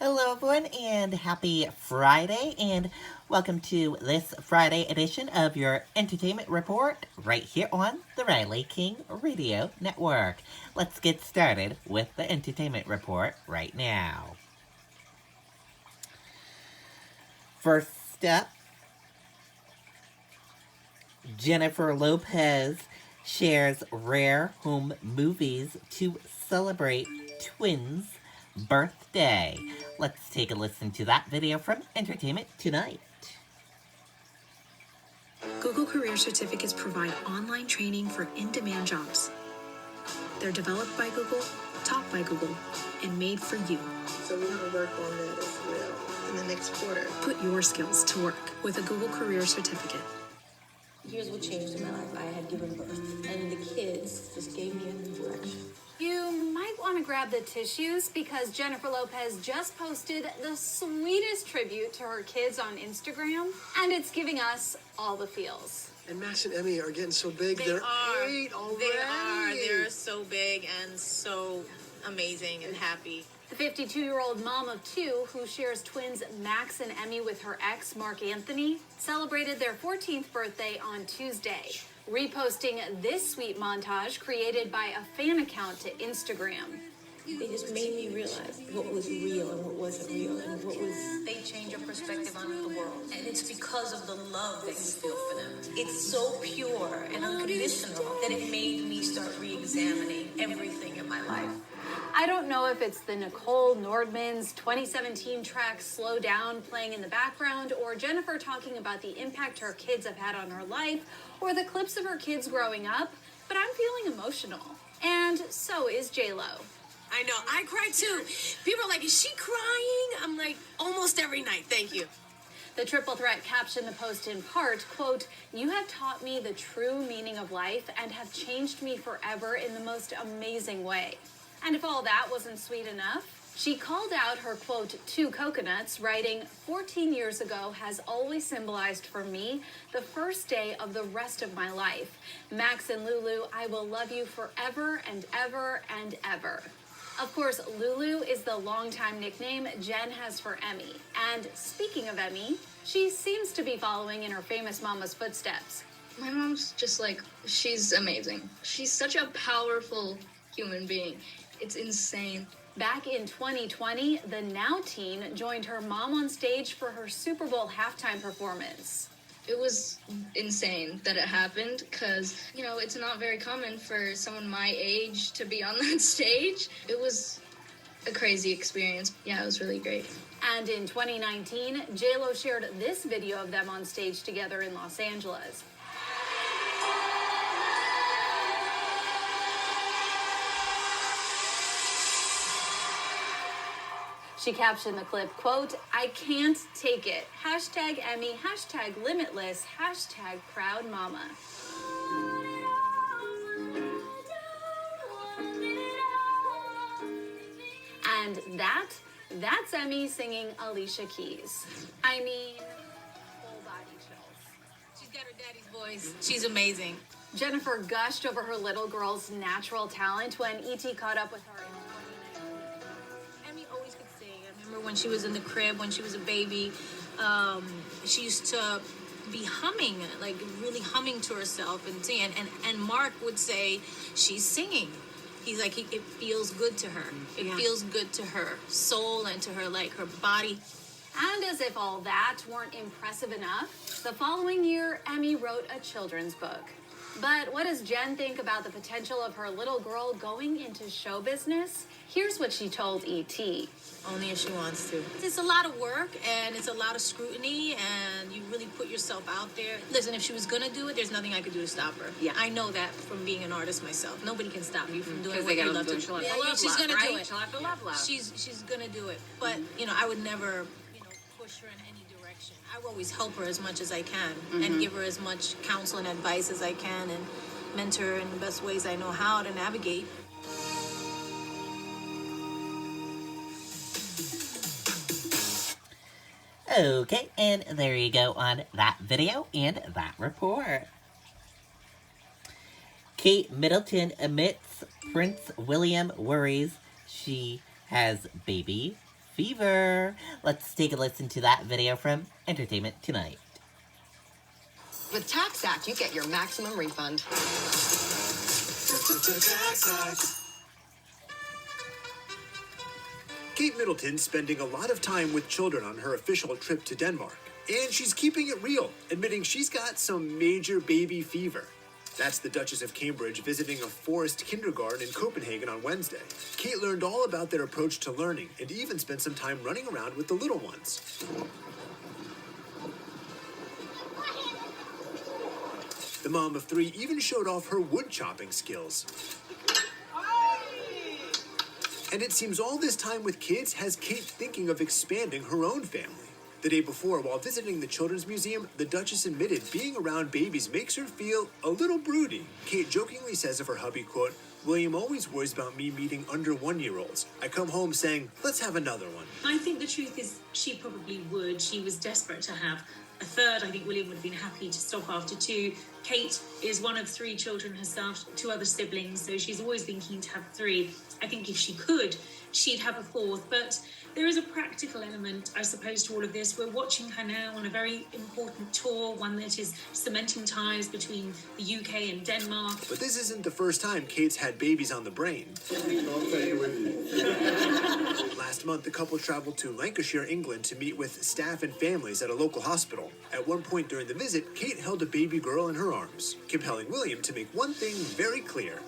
Hello, everyone, and happy Friday, and welcome to this Friday edition of your Entertainment Report right here on the Riley King Radio Network. Let's get started with the Entertainment Report right now. First up, Jennifer Lopez shares rare home movies to celebrate twins' birthday. Let's take a listen to that video from Entertainment Tonight. Google Career Certificates provide online training for in-demand jobs. They're developed by Google, taught by Google, and made for you. So we're going to work on that as well in the next quarter. Put your skills to work with a Google Career Certificate. Here's what changed in my life. I had given birth, and the kids just gave me a new direction. You might want to grab the tissues because Jennifer Lopez just posted the sweetest tribute to her kids on Instagram, and it's giving us all the feels. And Max and Emmy are getting so big. They're 8 already. They are. They're so big and so amazing and happy. The 52-year-old mom of two, who shares twins Max and Emmy with her ex, Mark Anthony, celebrated their 14th birthday on Tuesday, reposting this sweet montage created by a fan account to Instagram. They just made me realize what was real and what wasn't real and what was... They change your perspective on the world. And it's because of the love that you feel for them. It's so pure and unconditional that it made me start re-examining everything in my life. I don't know if it's the Nicole Nordman's 2017 track Slow Down playing in the background, or Jennifer talking about the impact her kids have had on her life, or the clips of her kids growing up, but I'm feeling emotional. And so is J-Lo. I know. I cry too. People are like, is she crying? I'm like, almost every night. Thank you. The triple threat captioned the post in part, quote, "You have taught me the true meaning of life and have changed me forever in the most amazing way." And if all that wasn't sweet enough, she called out her, quote, 2 coconuts, writing, 14 years ago has always symbolized for me the first day of the rest of my life. Max and Lulu, I will love you forever and ever and ever. Of course, Lulu is the longtime nickname Jen has for Emmy. And speaking of Emmy, she seems to be following in her famous mama's footsteps. My mom's just she's amazing. She's such a powerful human being. It's insane. Back in 2020, the now teen joined her mom on stage for her Super Bowl halftime performance. It was insane that it happened because, it's not very common for someone my age to be on that stage. It was a crazy experience. Yeah, it was really great. And in 2019, J-Lo shared this video of them on stage together in Los Angeles. She captioned the clip, quote, "I can't take it. Hashtag Emmy, hashtag limitless, hashtag proud mama." And that's Emmy singing Alicia Keys. I mean, whole body chills. She's got her daddy's voice. She's amazing. Jennifer gushed over her little girl's natural talent when E.T. caught up with her in 2019. Emmy always could sing. I remember when she was in the crib, when she was a baby, she used to be humming, like really humming to herself and singing. And Mark would say, she's singing. He's like, it feels good to her. It feels good to her soul and to her, her body. And as if all that weren't impressive enough, the following year, Emmy wrote a children's book. But what does Jen think about the potential of her little girl going into show business? Here's what she told E.T. Only if she wants to. It's a lot of work and it's a lot of scrutiny and you really put yourself out there. Listen, if she was gonna do it, there's nothing I could do to stop her. Yeah, I know that from being an artist myself. Nobody can stop you from doing what you love to do. She's gonna do it. She'll have to love. She's gonna do it. But I would never, push her in any direction. I will always help her as much as I can and give her as much counsel and advice as I can and mentor her in the best ways I know how to navigate. Okay, and there you go on that video and that report. Kate Middleton admits Prince William worries she has baby fever. Let's take a listen to that video from Entertainment Tonight. With TaxAct, you get your maximum refund. Kate Middleton's spending a lot of time with children on her official trip to Denmark. And she's keeping it real, admitting she's got some major baby fever. That's the Duchess of Cambridge visiting a forest kindergarten in Copenhagen on Wednesday. Kate learned all about their approach to learning and even spent some time running around with the little ones. The mom of 3 even showed off her wood chopping skills. And it seems all this time with kids has Kate thinking of expanding her own family. The day before, while visiting the Children's Museum, the Duchess admitted being around babies makes her feel a little broody. Kate jokingly says of her hubby, quote, "William always worries about me meeting under 1-year-olds. I come home saying, let's have another one." I think the truth is she probably would. She was desperate to have a third. I think William would have been happy to stop after 2. Kate is one of 3 children herself, 2 other siblings, so she's always been keen to have 3. I think if she could, she'd have a 4th, but there is a practical element, I suppose, to all of this. We're watching her now on a very important tour, one that is cementing ties between the UK and Denmark. But this isn't the first time Kate's had babies on the brain. Last month, the couple traveled to Lancashire, England to meet with staff and families at a local hospital. At one point during the visit, Kate held a baby girl in her arms, compelling William to make one thing very clear.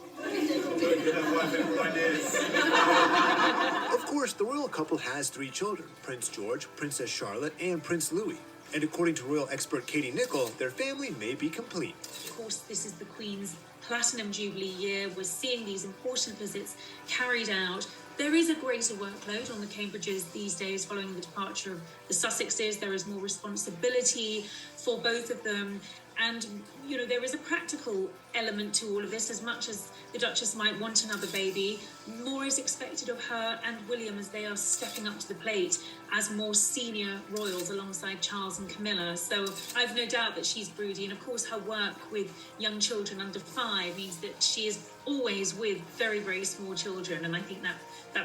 Of course, the royal couple has 3 children, Prince George, Princess Charlotte, and Prince Louis. And according to royal expert Katie Nicholl, their family may be complete. Of course, this is the Queen's Platinum Jubilee year. We're seeing these important visits carried out. There is a greater workload on the Cambridges these days following the departure of the Sussexes. There is more responsibility for both of them. And, you know, there is a practical element to all of this. As much as the Duchess might want another baby, more is expected of her and William as they are stepping up to the plate as more senior royals alongside Charles and Camilla. So I've no doubt that she's broody. And of course, her work with young children under 5 means that she is always with very, very small children. And I think that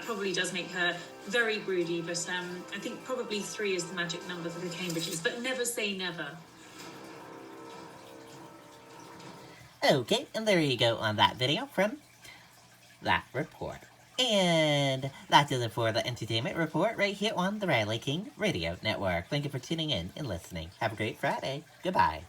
probably does make her very broody. But I think probably 3 is the magic number for the Cambridges. But never say never. Okay, and there you go on that video from that report. And that does it for the Entertainment Report right here on the Riley King Radio Network. Thank you for tuning in and listening. Have a great Friday. Goodbye.